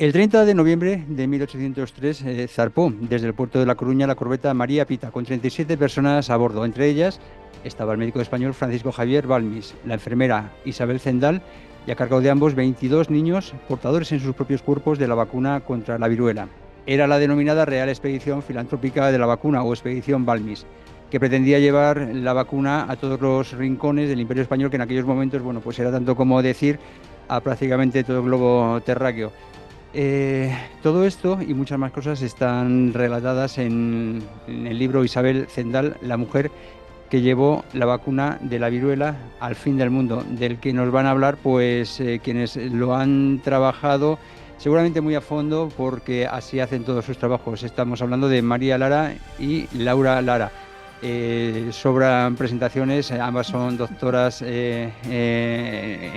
El 30 de noviembre de 1803 zarpó desde el puerto de La Coruña la corbeta María Pita con 37 personas a bordo. Entre ellas estaba el médico español Francisco Javier Balmis, la enfermera Isabel Zendal y a cargo de ambos 22 niños portadores en sus propios cuerpos de la vacuna contra la viruela. Era la denominada Real Expedición Filantrópica de la Vacuna o Expedición Balmis, que pretendía llevar la vacuna a todos los rincones del Imperio Español, que en aquellos momentos, bueno, pues era tanto como decir a prácticamente todo el globo terráqueo. Eh, Todo esto y muchas más cosas están relatadas en el libro Isabel Zendal, la mujer que llevó la vacuna de la viruela al fin del mundo, del que nos van a hablar pues quienes lo han trabajado seguramente muy a fondo porque así hacen todos sus trabajos. Estamos hablando de María Lara y Laura Lara. Sobran presentaciones, ambas son doctoras en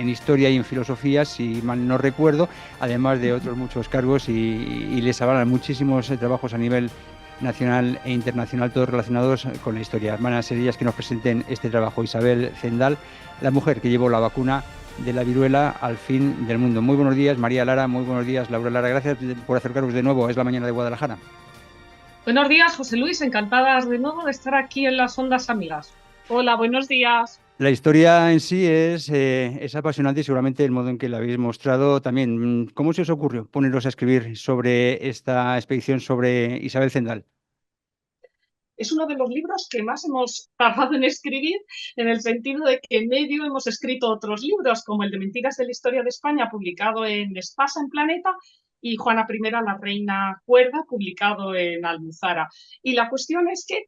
historia y en filosofía, si mal no recuerdo, además de otros muchos cargos y les avalan muchísimos trabajos a nivel nacional e internacional, todos relacionados con la historia. Van a ser ellas que nos presenten este trabajo. Isabel Zendal, la mujer que llevó la vacuna de la viruela al fin del mundo. Muy buenos días, María Lara, muy buenos días, Laura Lara. Gracias por acercaros de nuevo. Es la mañana de Guadalajara. Buenos días, José Luis, encantadas de nuevo de estar aquí en las Ondas Amigas. Hola, buenos días. La historia en sí es apasionante y seguramente el modo en que la habéis mostrado también. ¿Cómo se os ocurrió poneros a escribir sobre esta expedición sobre Isabel Zendal? Es uno de los libros que más hemos tardado en escribir, en el sentido de que en medio hemos escrito otros libros, como el de Mentiras de la Historia de España, publicado en Espasa, en Planeta, y Juana I, la Reina Cuerda, publicado en Almuzara. Y la cuestión es que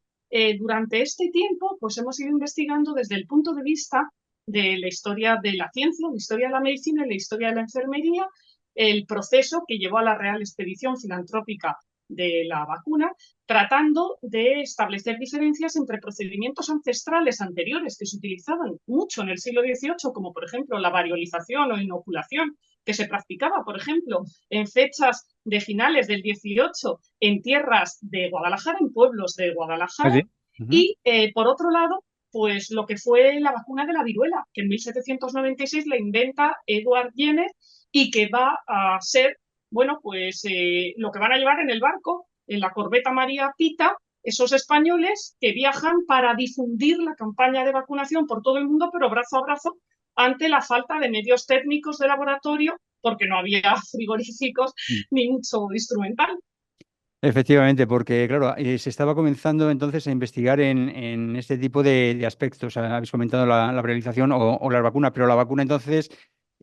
durante este tiempo pues hemos ido investigando desde el punto de vista de la historia de la ciencia, la historia de la medicina y la historia de la enfermería, el proceso que llevó a la Real Expedición Filantrópica de la vacuna, tratando de establecer diferencias entre procedimientos ancestrales anteriores que se utilizaban mucho en el siglo XVIII, como por ejemplo la variolización o inoculación, que se practicaba, por ejemplo, en fechas de finales del XVIII en tierras de Guadalajara, en pueblos de Ah, Guadalajara, sí. Ujú. y por otro lado, pues lo que fue la vacuna de la viruela, que en 1796 la inventa Edward Jenner y que va a ser, bueno, pues lo que van a llevar en el barco, en la corbeta María Pita, esos españoles que viajan para difundir la campaña de vacunación por todo el mundo, pero brazo a brazo, ante la falta de medios técnicos de laboratorio, porque no había frigoríficos ni mucho instrumental. Efectivamente, porque claro, se estaba comenzando entonces a investigar en este tipo de aspectos. Habéis comentado la realización o la vacuna, pero la vacuna entonces,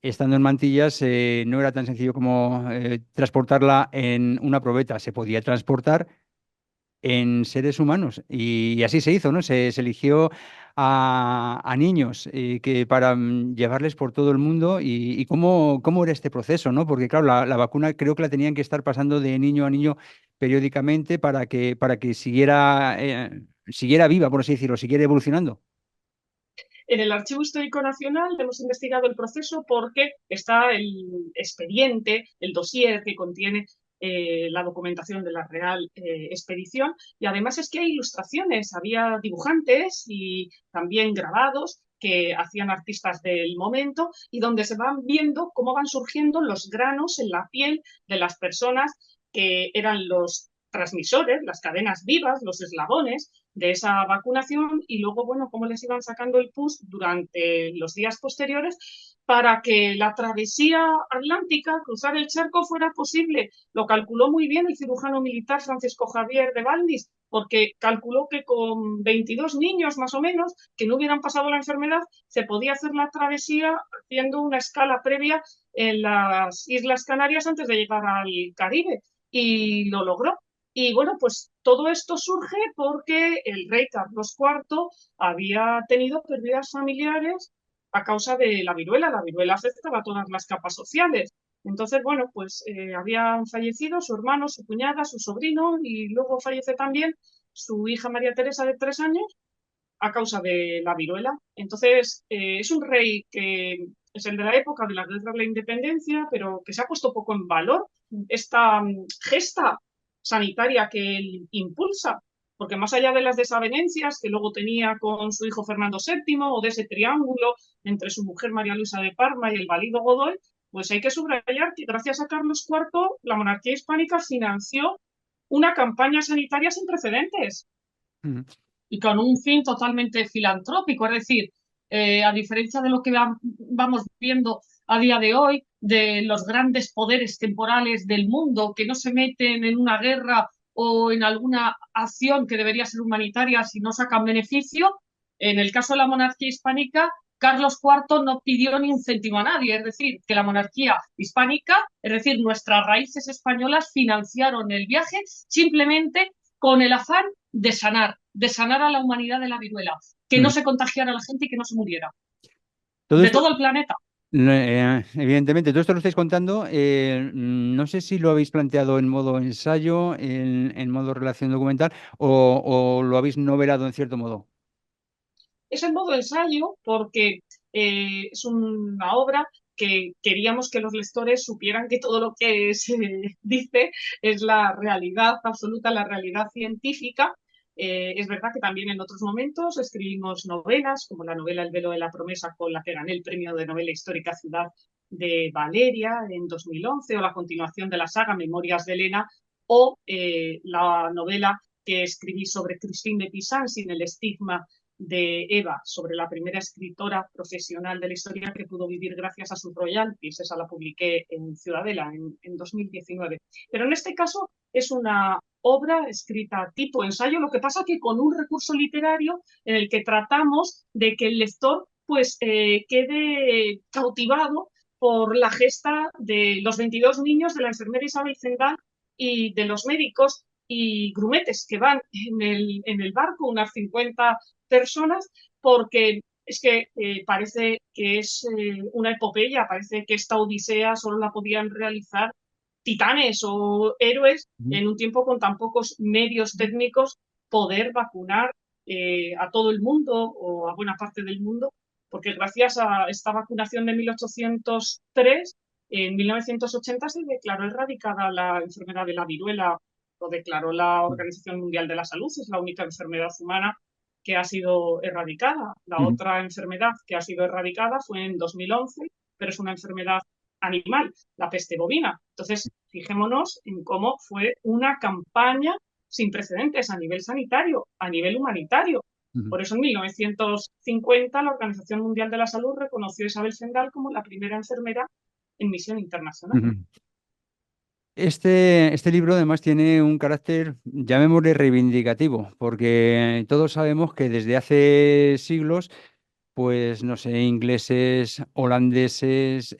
estando en mantillas, no era tan sencillo como transportarla en una probeta. Se podía transportar en seres humanos. Y así se hizo, ¿no? Se eligió a niños que para llevarles por todo el mundo y cómo era este proceso, ¿no? Porque claro, la vacuna creo que la tenían que estar pasando de niño a niño periódicamente para que siguiera viva, por así decirlo, siguiera evolucionando. En el Archivo Histórico Nacional hemos investigado el proceso porque está el expediente, el dossier que contiene la documentación de la Real Expedición, y además es que hay ilustraciones, había dibujantes y también grabados que hacían artistas del momento y donde se van viendo cómo van surgiendo los granos en la piel de las personas que eran los transmisores, las cadenas vivas, los eslabones de esa vacunación, y luego, bueno, cómo les iban sacando el pus durante los días posteriores para que la travesía atlántica, cruzar el charco, fuera posible. Lo calculó muy bien el cirujano militar Francisco Javier de Valdis, porque calculó que con 22 niños más o menos que no hubieran pasado la enfermedad, se podía hacer la travesía haciendo una escala previa en las Islas Canarias antes de llegar al Caribe. Y lo logró. Y bueno, pues todo esto surge porque el rey Carlos IV había tenido pérdidas familiares a causa de la viruela. La viruela afectaba a todas las capas sociales. Entonces, bueno, pues habían fallecido su hermano, su cuñada, su sobrino, y luego fallece también su hija María Teresa de 3 años a causa de la viruela. Entonces, es un rey que es el de la época de la guerra de la independencia, pero que se ha puesto poco en valor esta gesta sanitaria que él impulsa, porque más allá de las desavenencias que luego tenía con su hijo Fernando VII o de ese triángulo entre su mujer María Luisa de Parma y el valido Godoy, Pues hay que subrayar que gracias a Carlos IV, la monarquía hispánica financió una campaña sanitaria sin precedentes Ujú. y con un fin totalmente filantrópico. Es decir, a diferencia de lo que vamos viendo a día de hoy, de los grandes poderes temporales del mundo que no se meten en una guerra o en alguna acción que debería ser humanitaria si no sacan beneficio, en el caso de la monarquía hispánica, Carlos IV no pidió ni un céntimo a nadie, es decir, que la monarquía hispánica, es decir, nuestras raíces españolas financiaron el viaje simplemente con el afán de sanar a la humanidad de la viruela, que no Ujú. se contagiara a la gente y que no se muriera, Todo de esto, todo el planeta. evidentemente, todo esto lo estáis contando. No sé si lo habéis planteado en modo ensayo, en modo relación documental, o lo habéis novelado en cierto modo. Es en modo ensayo porque es una obra que queríamos que los lectores supieran que todo lo que se dice es la realidad absoluta, la realidad científica. Es verdad que también en otros momentos escribimos novelas, como la novela El velo de la promesa, con la que gané el premio de novela histórica Ciudad de Valeria en 2011, o la continuación de la saga Memorias de Elena, o la novela que escribí sobre Christine de Pizan, Sin el estigma de Eva, sobre la primera escritora profesional de la historia que pudo vivir gracias a sus royalties. Esa la publiqué en Ciudadela en 2019. Pero en este caso es una obra escrita tipo ensayo, lo que pasa que con un recurso literario en el que tratamos de que el lector pues quede cautivado por la gesta de los 22 niños de la enfermera Isabel Zendal y de los médicos y grumetes que van en el barco, unas 50 personas, porque es que parece que es una epopeya, parece que esta odisea solo la podían realizar titanes o héroes Ujú. en un tiempo con tan pocos medios técnicos, poder vacunar a todo el mundo o a buena parte del mundo, porque gracias a esta vacunación de 1803, en 1980 se declaró erradicada la enfermedad de la viruela, lo declaró la Organización Mundial de la Salud, es la única enfermedad humana que ha sido erradicada. La Ujú. otra enfermedad que ha sido erradicada fue en 2011, pero es una enfermedad animal, la peste bovina. Entonces, fijémonos en cómo fue una campaña sin precedentes a nivel sanitario, a nivel humanitario. Ujú. Por eso en 1950 la Organización Mundial de la Salud reconoció a Isabel Sendal como la primera enfermera en misión internacional. Ujú. Este libro además tiene un carácter, llamémosle reivindicativo, porque todos sabemos que desde hace siglos, pues no sé, ingleses, holandeses,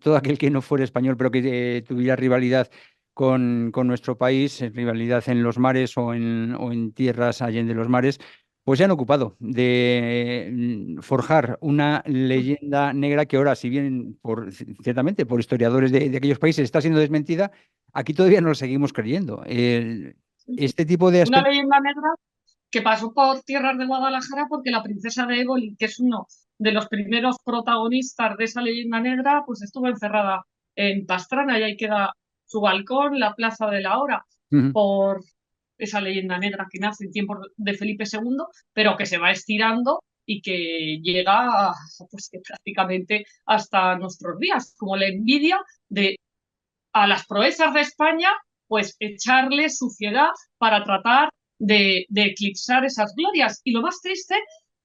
todo aquel que no fuera español, pero que tuviera rivalidad con nuestro país, rivalidad en los mares o en tierras allende los mares, pues se han ocupado de forjar una leyenda negra que ahora, si bien ciertamente por historiadores de aquellos países está siendo desmentida, aquí todavía no lo seguimos creyendo. Este tipo de Una aspectos. leyenda negra que pasó por tierras de Guadalajara porque la princesa de Éboli, que es uno de los primeros protagonistas de esa leyenda negra, pues estuvo encerrada en Pastrana y ahí queda su balcón, la Plaza de la Hora, por esa leyenda negra que nace en tiempos de Felipe II, pero que se va estirando y que llega pues, que prácticamente hasta nuestros días, como la envidia de a las proezas de España, pues echarle suciedad para tratar de eclipsar esas glorias. Y lo más triste,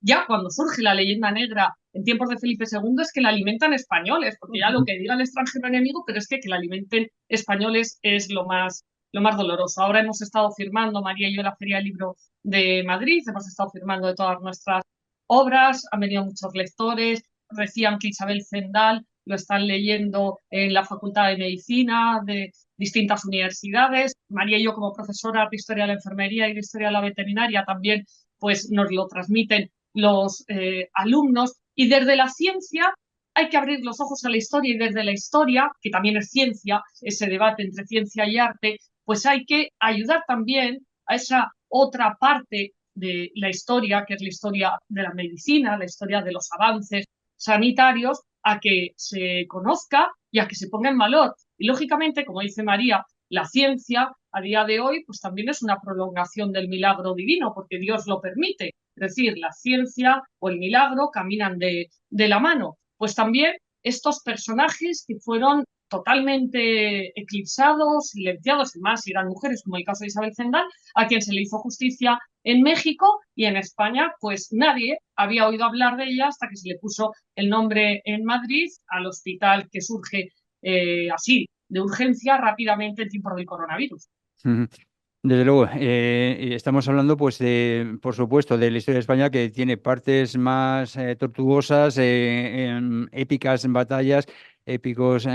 ya cuando surge la leyenda negra en tiempos de Felipe II, es que la alimentan españoles, porque ya lo que diga el extranjero enemigo, pero es que la alimenten españoles es lo más doloroso. Ahora hemos estado firmando, María y yo, la Feria del Libro de Madrid, hemos estado firmando de todas nuestras obras, han venido muchos lectores, decían que Isabel Zendal lo están leyendo en la Facultad de Medicina de distintas universidades. María y yo, como profesora de Historia de la Enfermería y de Historia de la Veterinaria, también pues nos lo transmiten los alumnos. Y desde la ciencia hay que abrir los ojos a la historia, y desde la historia, que también es ciencia, ese debate entre ciencia y arte, pues hay que ayudar también a esa otra parte de la historia, que es la historia de la medicina, la historia de los avances sanitarios, a que se conozca y a que se ponga en valor. Y lógicamente, como dice María, la ciencia a día de hoy pues también es una prolongación del milagro divino, porque Dios lo permite. Es decir, la ciencia o el milagro caminan de la mano. Pues también estos personajes que fueron totalmente eclipsados, silenciados, y más si eran mujeres, como el caso de Isabel Zendal, a quien se le hizo justicia en México, y en España pues nadie había oído hablar de ella hasta que se le puso el nombre en Madrid al hospital que surge así, de urgencia, rápidamente en tiempos del coronavirus. Desde luego, estamos hablando, pues, por supuesto, de la historia de España, que tiene partes más tortuosas, épicas en batallas, épicos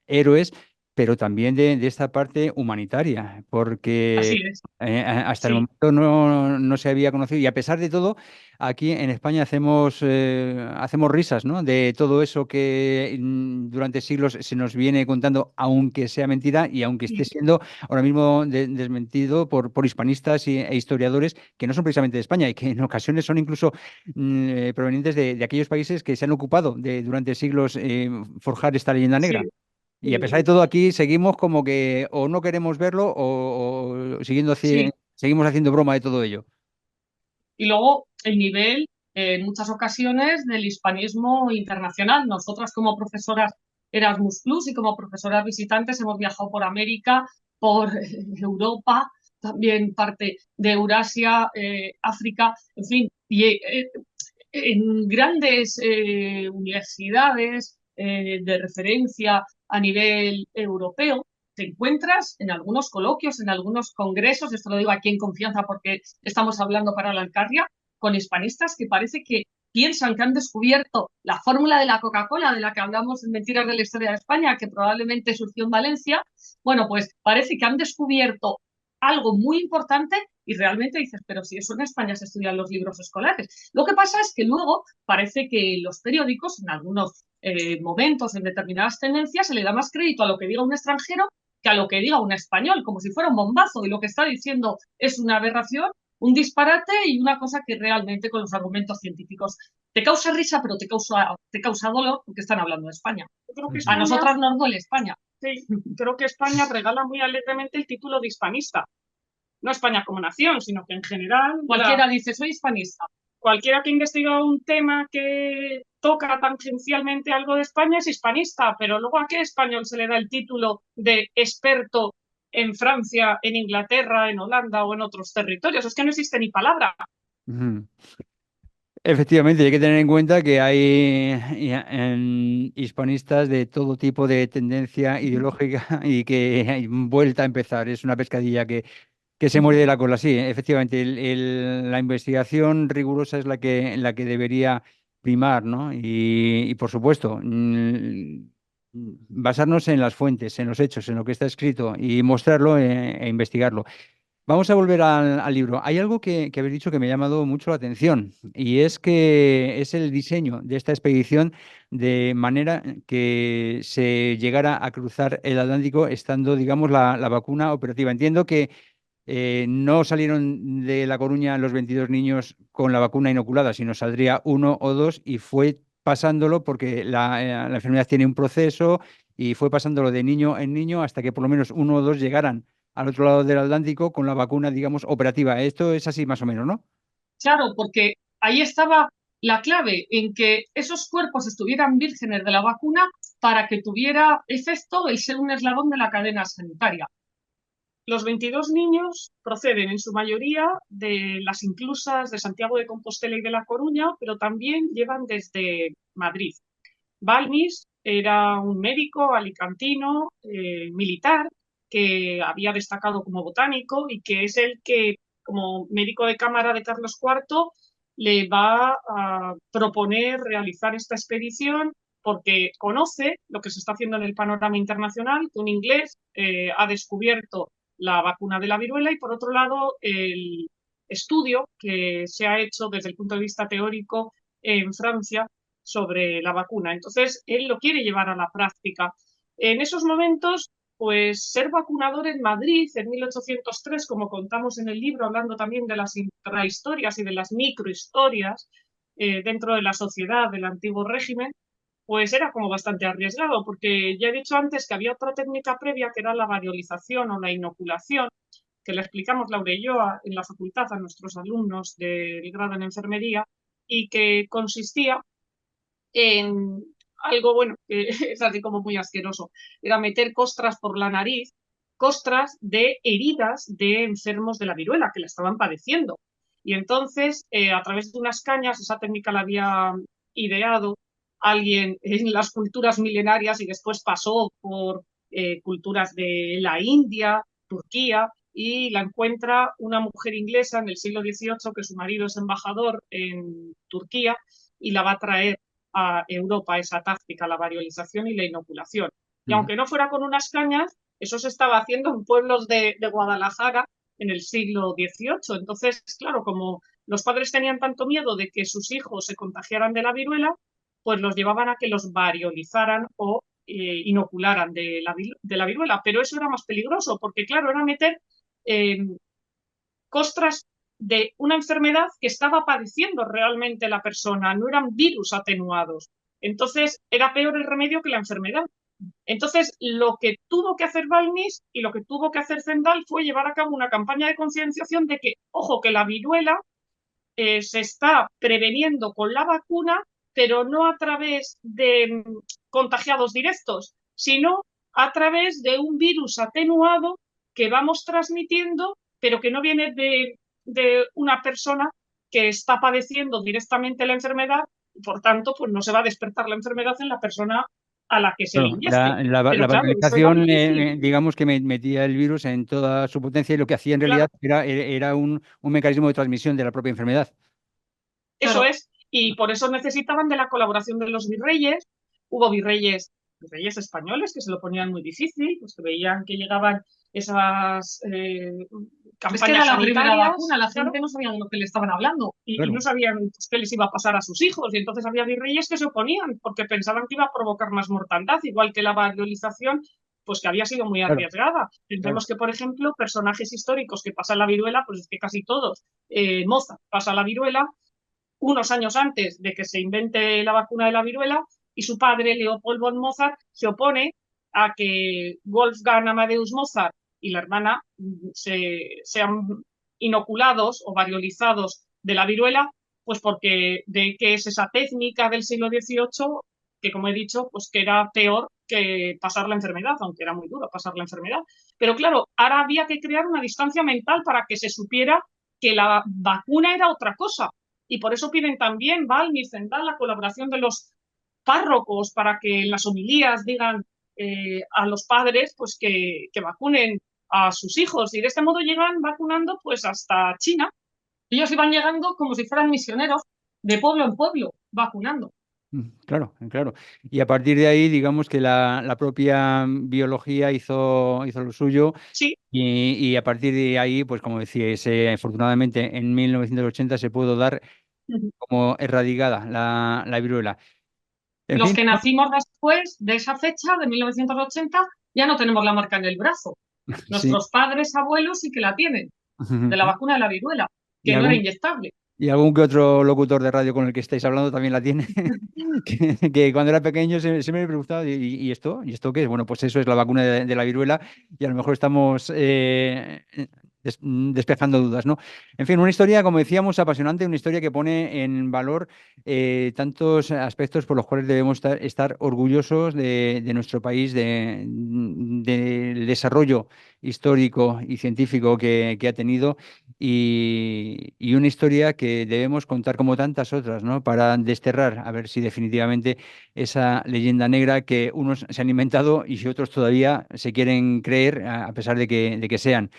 héroes, pero también de esta parte humanitaria, porque Así es, hasta el sí. momento no se había conocido. Y a pesar de todo, aquí en España hacemos risas, ¿no? De todo eso que durante siglos se nos viene contando, aunque sea mentira y aunque esté siendo ahora mismo desmentido por hispanistas e historiadores que no son precisamente de España y que en ocasiones son incluso provenientes de aquellos países que se han ocupado de durante siglos forjar esta leyenda Sí, negra. Y a pesar de y, todo, aquí seguimos como que o no queremos verlo o sí. seguimos haciendo broma de todo ello. Y luego el nivel, en muchas ocasiones, del hispanismo internacional. Nosotras como profesoras Erasmus Plus y como profesoras visitantes hemos viajado por América, por Europa, también parte de Eurasia, África, en fin, y en grandes universidades de referencia a nivel europeo, te encuentras en algunos coloquios, en algunos congresos, esto lo digo aquí en confianza porque estamos hablando para la Alcarria, con hispanistas que parece que piensan que han descubierto la fórmula de la Coca-Cola, de la que hablamos en Mentiras de la Historia de España, que probablemente surgió en Valencia. Bueno, pues parece que han descubierto algo muy importante y realmente dices, pero si eso en España se estudia en los libros escolares. Lo que pasa es que luego parece que los periódicos, en algunos momentos, en determinadas tendencias, se le da más crédito a lo que diga un extranjero que a lo que diga un español, como si fuera un bombazo, y lo que está diciendo es una aberración, un disparate y una cosa que realmente con los argumentos científicos te causa risa, pero te causa dolor porque están hablando de España. Yo creo que Ujú. a nosotras nos duele España. Sí, creo que España regala muy alegremente el título de hispanista. No España como nación, sino que en general cualquiera dice soy hispanista. Cualquiera que investiga un tema que toca tangencialmente algo de España es hispanista, pero luego a qué español se le da el título de experto en Francia, en Inglaterra, en Holanda o en otros territorios. Es que no existe ni palabra. Ujú. Efectivamente, hay que tener en cuenta que hay hispanistas de todo tipo de tendencia ideológica y que hay vuelta a empezar. Es una pescadilla que se muerde la cola. Sí, efectivamente, la investigación rigurosa es la que debería primar, ¿no? Y, por supuesto, basarnos en las fuentes, en los hechos, en lo que está escrito y mostrarlo e investigarlo. Vamos a volver al libro. Hay algo que habéis dicho que me ha llamado mucho la atención y es que es el diseño de esta expedición de manera que se llegara a cruzar el Atlántico estando, digamos, la vacuna operativa. Entiendo que no salieron de La Coruña los 22 niños con la vacuna inoculada, sino saldría uno o dos y fue pasándolo porque la enfermedad tiene un proceso y fue pasándolo de niño en niño hasta que por lo menos uno o dos llegaran al otro lado del Atlántico con la vacuna, digamos, operativa. Esto es así más o menos, ¿no? Claro, porque ahí estaba la clave en que esos cuerpos estuvieran vírgenes de la vacuna para que tuviera efecto el ser un eslabón de la cadena sanitaria. Los 22 niños proceden en su mayoría de las inclusas de Santiago de Compostela y de La Coruña, pero también llevan desde Madrid. Balmis era un médico alicantino, militar, que había destacado como botánico y que es el que, como médico de cámara de Carlos IV, le va a proponer realizar esta expedición porque conoce lo que se está haciendo en el panorama internacional, que un inglés ha descubierto la vacuna de la viruela y, por otro lado, el estudio que se ha hecho desde el punto de vista teórico en Francia sobre la vacuna. Entonces, él lo quiere llevar a la práctica. En esos momentos, pues ser vacunador en Madrid en 1803, como contamos en el libro, hablando también de las intrahistorias y de las microhistorias dentro de la sociedad del antiguo régimen, pues era como bastante arriesgado, porque ya he dicho antes que había otra técnica previa que era la variolización o la inoculación, que le explicamos Laura y yo en la facultad a nuestros alumnos del grado en enfermería, y que consistía en algo, bueno, que es así como muy asqueroso. Era meter costras por la nariz, costras de heridas de enfermos de la viruela que la estaban padeciendo. Y entonces, a través de unas cañas, esa técnica la había ideado alguien en las culturas milenarias y después pasó por culturas de la India, Turquía, y la encuentra una mujer inglesa en el siglo XVIII, que su marido es embajador en Turquía, y la va a traer a Europa esa táctica, la variolización y la inoculación. Y aunque no fuera con unas cañas, eso se estaba haciendo en pueblos de Guadalajara en el siglo XVIII. Entonces, claro, como los padres tenían tanto miedo de que sus hijos se contagiaran de la viruela, pues los llevaban a que los variolizaran o inocularan de la viruela. Pero eso era más peligroso, porque claro, era meter costras de una enfermedad que estaba padeciendo realmente la persona, no eran virus atenuados. Entonces era peor el remedio que la enfermedad. Entonces, lo que tuvo que hacer Balmis y lo que tuvo que hacer Zendal fue llevar a cabo una campaña de concienciación de que, ojo, que la viruela se está preveniendo con la vacuna, pero no a través de contagiados directos, sino a través de un virus atenuado que vamos transmitiendo, pero que no viene de una persona que está padeciendo directamente la enfermedad, y por tanto, pues no se va a despertar la enfermedad en la persona a la que se le Claro, inyecte. Pero la claro, eso era variolización, difícil. digamos que metía el virus en toda su potencia y lo que hacía en Claro, realidad era un mecanismo de transmisión de la propia enfermedad. eso es. Y por eso necesitaban de la colaboración de los virreyes. Hubo virreyes españoles que se lo ponían muy difícil, pues que veían que llegaban esas campañas. Es que era la primera vacuna, la gente claro, no sabía de lo que le estaban hablando y no Claro. sabían pues, qué les iba a pasar a sus hijos. Y entonces había virreyes que se oponían porque pensaban que iba a provocar más mortandad, igual que la variolización, pues que había sido muy Claro, arriesgada. claro. Pensemos que, por ejemplo, personajes históricos que pasan la viruela, pues es que casi todos, Mozart pasa la viruela unos años antes de que se invente la vacuna de la viruela, y su padre, Leopold von Mozart, se opone a que Wolfgang Amadeus Mozart y la hermana sean inoculados o variolizados de la viruela, pues porque de que es esa técnica del siglo XVIII que, como he dicho, pues que era peor que pasar la enfermedad, aunque era muy duro pasar la enfermedad. Pero claro, ahora había que crear una distancia mental para que se supiera que la vacuna era otra cosa, y por eso piden también, Balmis, Zendal, la colaboración de los párrocos para que en las homilías digan a los padres pues que vacunen a sus hijos. Y de este modo llegan vacunando pues hasta China. Ellos iban llegando como si fueran misioneros de pueblo en pueblo, vacunando. Claro, claro. Y a partir de ahí, digamos que la propia biología hizo lo suyo Sí. y a partir de ahí, pues como decíais, afortunadamente en 1980 se pudo dar como erradicada la viruela. En Los fin, que nacimos después de esa fecha, de 1980, ya no tenemos la marca en el brazo. sí. Nuestros padres, abuelos sí que la tienen, de la vacuna de la viruela, Y que no era algún, inyectable. y algún que otro locutor de radio con el que estáis hablando también la tiene, que cuando era pequeño se me preguntaba, ¿y esto? ¿Y esto qué es? Bueno, pues eso es la vacuna de la viruela y a lo mejor estamos despejando dudas, ¿no? En fin, una historia, como decíamos, apasionante, una historia que pone en valor tantos aspectos por los cuales debemos estar orgullosos de nuestro país, del desarrollo histórico y científico que ha tenido y una historia que debemos contar como tantas otras, ¿no? Para desterrar, a ver si definitivamente esa leyenda negra que unos se han inventado y otros todavía se quieren creer, a pesar de que sean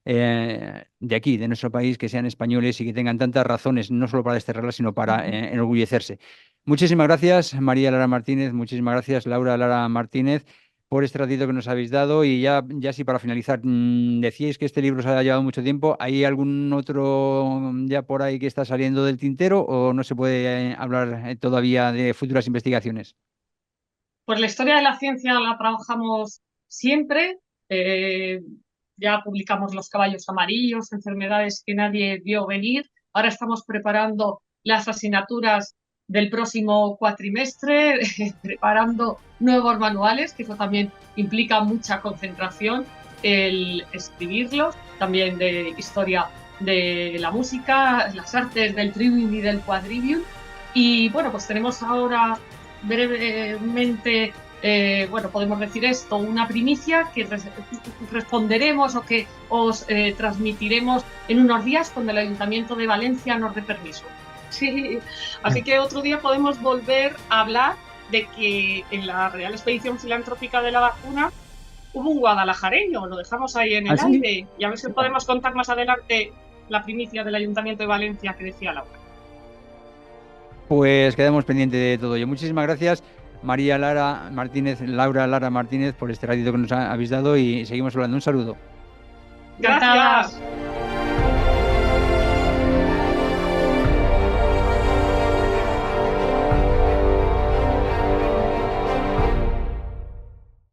de aquí, de nuestro país, que sean españoles y que tengan tantas razones, no solo para desterrarlas, sino para enorgullecerse. Muchísimas gracias, María Lara Martínez, muchísimas gracias, Laura Lara Martínez, por este ratito que nos habéis dado. Y ya sí, para finalizar, decíais que este libro os ha llevado mucho tiempo. ¿Hay algún otro ya por ahí que está saliendo del tintero o no se puede hablar todavía de futuras investigaciones? Pues la historia de la ciencia la trabajamos siempre. Eh, ya publicamos Los caballos amarillos, enfermedades que nadie vio venir. Ahora estamos preparando las asignaturas del próximo cuatrimestre, preparando nuevos manuales, que eso también implica mucha concentración, el escribirlos, también de historia de la música, las artes del trivium y del quadrivium. Y bueno, pues tenemos ahora brevemente, bueno, podemos decir esto, una primicia que responderemos o que os transmitiremos en unos días cuando el Ayuntamiento de Valencia nos dé permiso. Sí, así que otro día podemos volver a hablar de que en la Real Expedición Filantrópica de la Vacuna hubo un guadalajareño, lo dejamos ahí en el ¿Ah, sí? aire, y a ver si podemos contar más adelante la primicia del Ayuntamiento de Valencia que decía Laura. Pues quedamos pendientes de todo ello. Muchísimas gracias, María Lara Martínez, Laura Lara Martínez, por este ratito que nos habéis dado y seguimos hablando. Un saludo. Gracias.